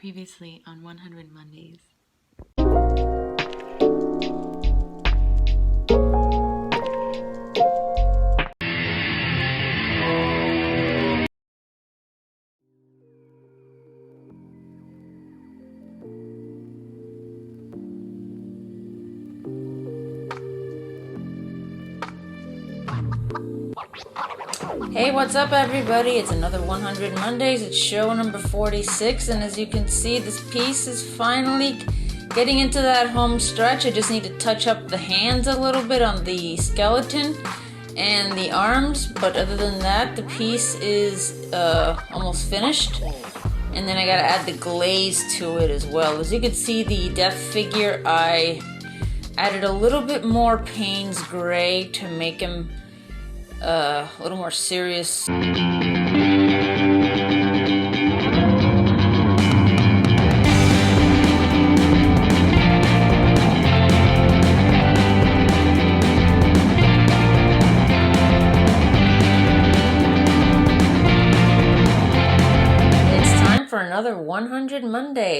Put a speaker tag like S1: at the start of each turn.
S1: Previously on 100 Mondays.
S2: Hey, what's up everybody? It's another 100 Mondays. It's show number 46, and as you can see, this piece is finally getting into that home stretch. I just need to touch up the hands a little bit on the skeleton and the arms, but other than that, the piece is almost finished. And then I gotta add the glaze to it as well. As you can see, the death figure, I added a little bit more Payne's gray to make him a little more serious. It's time for another 100 Mondays.